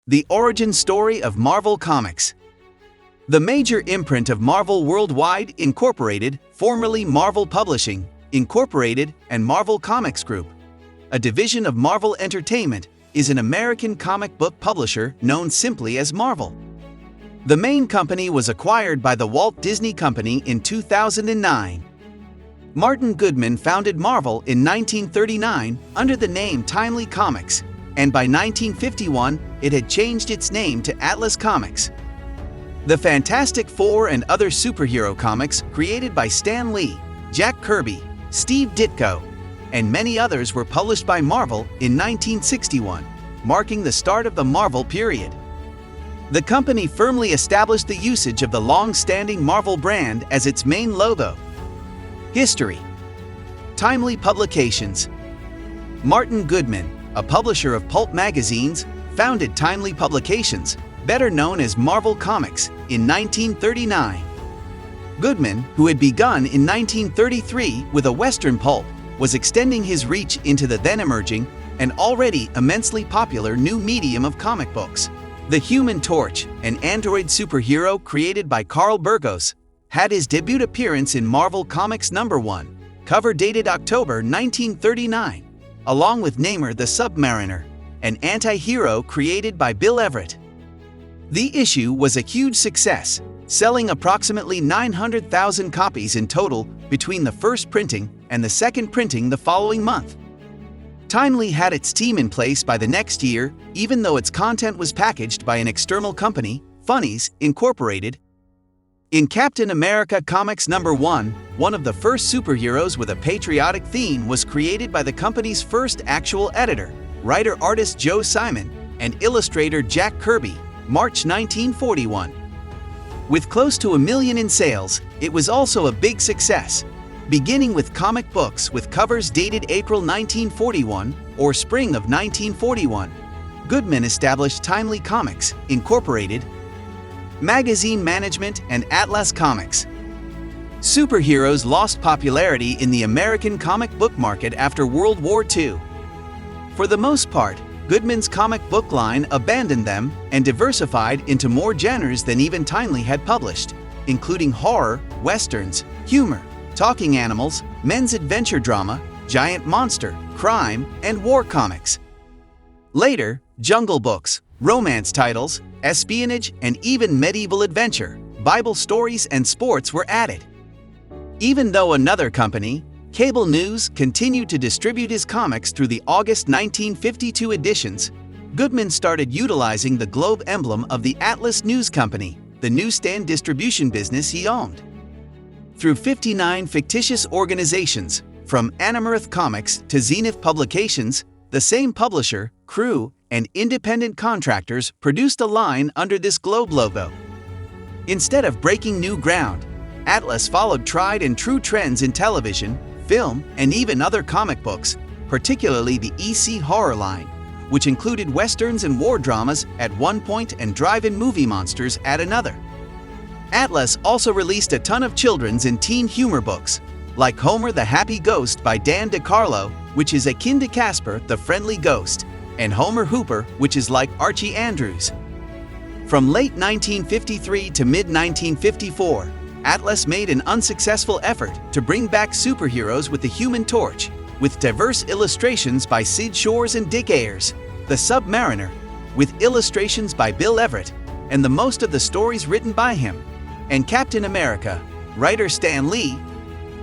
The origin story of Marvel Comics. The major imprint of Marvel Worldwide Incorporated, formerly Marvel Publishing, Incorporated, and Marvel Comics Group, a division of Marvel Entertainment, is an American comic book publisher known simply as Marvel. The main company was acquired by the Walt Disney Company in 2009. Martin Goodman founded Marvel in 1939 under the name Timely Comics, and by 1951 it had changed its name to Atlas Comics. The Fantastic Four and other superhero comics created by Stan Lee, Jack Kirby, Steve Ditko, and many others were published by Marvel in 1961, marking the start of the Marvel period. The company firmly established the usage of the long-standing Marvel brand as its main logo. History. Timely Publications. Martin Goodman, a publisher of pulp magazines, founded Timely Publications, better known as Marvel Comics, in 1939. Goodman, who had begun in 1933 with a Western pulp, was extending his reach into the then-emerging and already immensely popular new medium of comic books. The Human Torch, an android superhero created by Carl Burgos, had his debut appearance in Marvel Comics #1, cover dated October 1939, along with Namor the Submariner, an anti-hero created by Bill Everett. The issue was a huge success, selling approximately 900,000 copies in total between the first printing and the second printing the following month. Timely had its team in place by the next year, even though its content was packaged by an external company, Funnies, Incorporated. In Captain America Comics #1, one of the first superheroes with a patriotic theme was created by the company's first actual editor, writer-artist Joe Simon, and illustrator Jack Kirby, March 1941. With close to 1 million in sales, it was also a big success, beginning with comic books with covers dated April 1941 or spring of 1941. Goodman established Timely Comics, Incorporated, magazine management, and Atlas Comics. Superheroes lost popularity in the American comic book market after World War II. For the most part, Goodman's comic book line abandoned them and diversified into more genres than even Timely had published, including horror, westerns, humor, talking animals, men's adventure drama, giant monster, crime, and war comics. Later, jungle books, romance titles, espionage, and even medieval adventure, Bible stories, and sports were added. Even though another company, Cable News, continued to distribute his comics through the August 1952 editions, Goodman started utilizing the globe emblem of the Atlas News Company, the newsstand distribution business he owned. Through 59 fictitious organizations, from Animorph Comics to Zenith Publications, the same publisher, crew, and independent contractors produced a line under this globe logo. Instead of breaking new ground, Atlas followed tried and true trends in television, film, and even other comic books, particularly the EC horror line, which included westerns and war dramas at one point and drive-in movie monsters at another. Atlas also released a ton of children's and teen humor books, like Homer the Happy Ghost by Dan DeCarlo, which is akin to Casper the Friendly Ghost, and Homer Hooper, which is like Archie Andrews. From late 1953 to mid-1954, Atlas made an unsuccessful effort to bring back superheroes with the Human Torch, with diverse illustrations by Sid Shores and Dick Ayers, the Submariner, with illustrations by Bill Everett, and the most of the stories written by him, and Captain America, writer Stan Lee.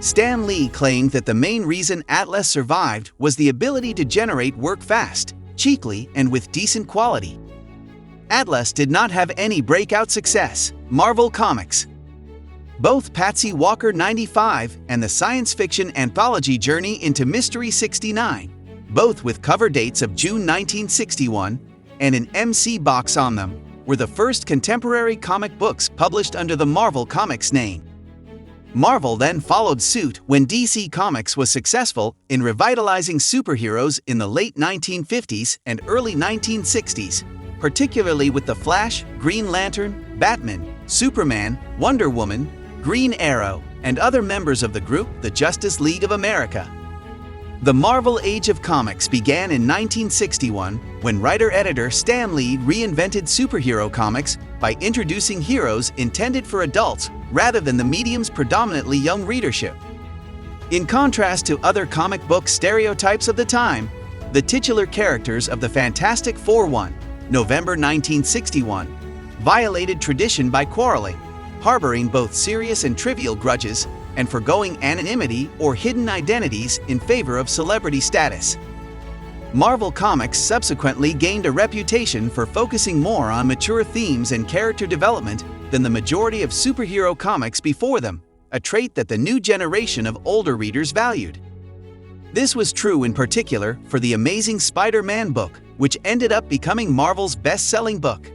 Stan Lee claimed that the main reason Atlas survived was the ability to generate work fast, cheaply, and with decent quality. Atlas did not have any breakout success. Marvel Comics. Both Patsy Walker 95 and the science fiction anthology Journey into Mystery 69, both with cover dates of June 1961 and an MC box on them, were the first contemporary comic books published under the Marvel Comics name. Marvel then followed suit when DC Comics was successful in revitalizing superheroes in the late 1950s and early 1960s, particularly with The Flash, Green Lantern, Batman, Superman, Wonder Woman, Green Arrow, and other members of the group the Justice League of America. The Marvel Age of Comics began in 1961 when writer-editor Stan Lee reinvented superhero comics by introducing heroes intended for adults rather than the medium's predominantly young readership. In contrast to other comic book stereotypes of the time, the titular characters of the Fantastic Four November 1961, violated tradition by quarreling, harboring both serious and trivial grudges, and forgoing anonymity or hidden identities in favor of celebrity status. Marvel Comics subsequently gained a reputation for focusing more on mature themes and character development than the majority of superhero comics before them, a trait that the new generation of older readers valued. This was true in particular for the Amazing Spider-Man book, which ended up becoming Marvel's best-selling book.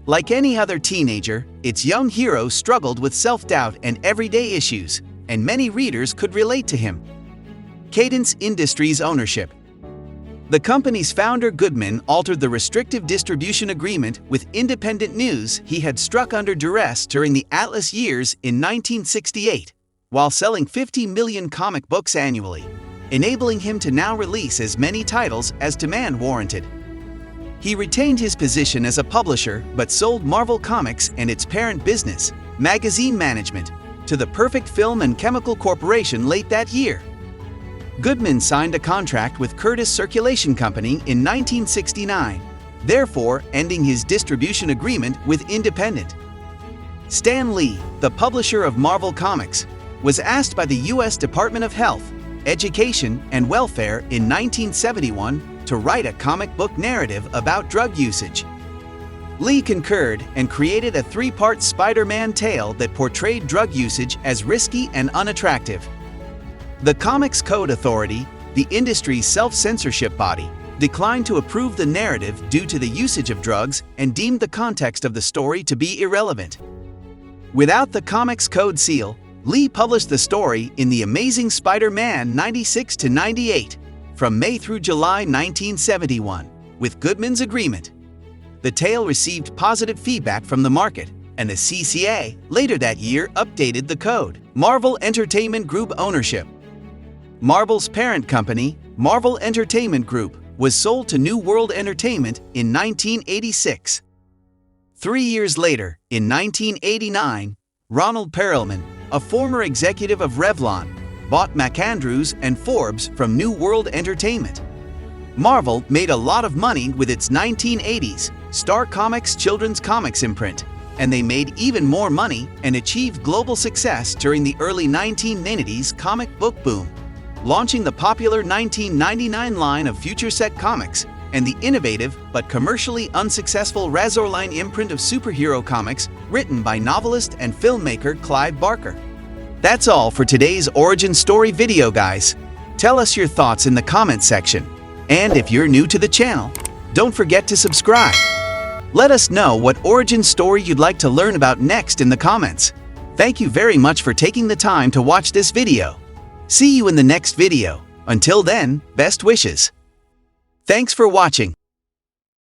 Like any other teenager, its young hero struggled with self-doubt and everyday issues, and many readers could relate to him. Cadence Industries ownership. The company's founder Goodman altered the restrictive distribution agreement with Independent News he had struck under duress during the Atlas years in 1968, while selling 50 million comic books annually, enabling him to now release as many titles as demand warranted. He retained his position as a publisher but sold Marvel Comics and its parent business, Magazine Management, to the Perfect Film and Chemical Corporation late that year. Goodman signed a contract with Curtis Circulation Company in 1969, therefore ending his distribution agreement with Independent. Stan Lee, the publisher of Marvel Comics, was asked by the U.S. Department of Health, Education, and Welfare in 1971 to write a comic book narrative about drug usage. Lee concurred and created a three-part Spider-Man tale that portrayed drug usage as risky and unattractive. The Comics Code Authority, the industry's self-censorship body, declined to approve the narrative due to the usage of drugs and deemed the context of the story to be irrelevant. Without the Comics Code seal, Lee published the story in The Amazing Spider-Man 96-98, from May through July 1971, with Goodman's agreement. The tale received positive feedback from the market, and the CCA later that year updated the code. Marvel Entertainment Group ownership. Marvel's parent company, Marvel Entertainment Group, was sold to New World Entertainment in 1986. 3 years later, in 1989, Ronald Perelman, a former executive of Revlon, bought MacAndrews and Forbes from New World Entertainment. Marvel made a lot of money with its 1980s Star Comics children's comics imprint, and they made even more money and achieved global success during the early 1990s comic book boom, launching the popular 1999 line of Future Set comics and the innovative but commercially unsuccessful Razorline imprint of superhero comics written by novelist and filmmaker Clive Barker. That's all for today's origin story video, guys. Tell us your thoughts in the comments section. And if you're new to the channel, don't forget to subscribe. Let us know what origin story you'd like to learn about next in the comments. Thank you very much for taking the time to watch this video. See you in the next video. Until then, best wishes. Thanks for watching.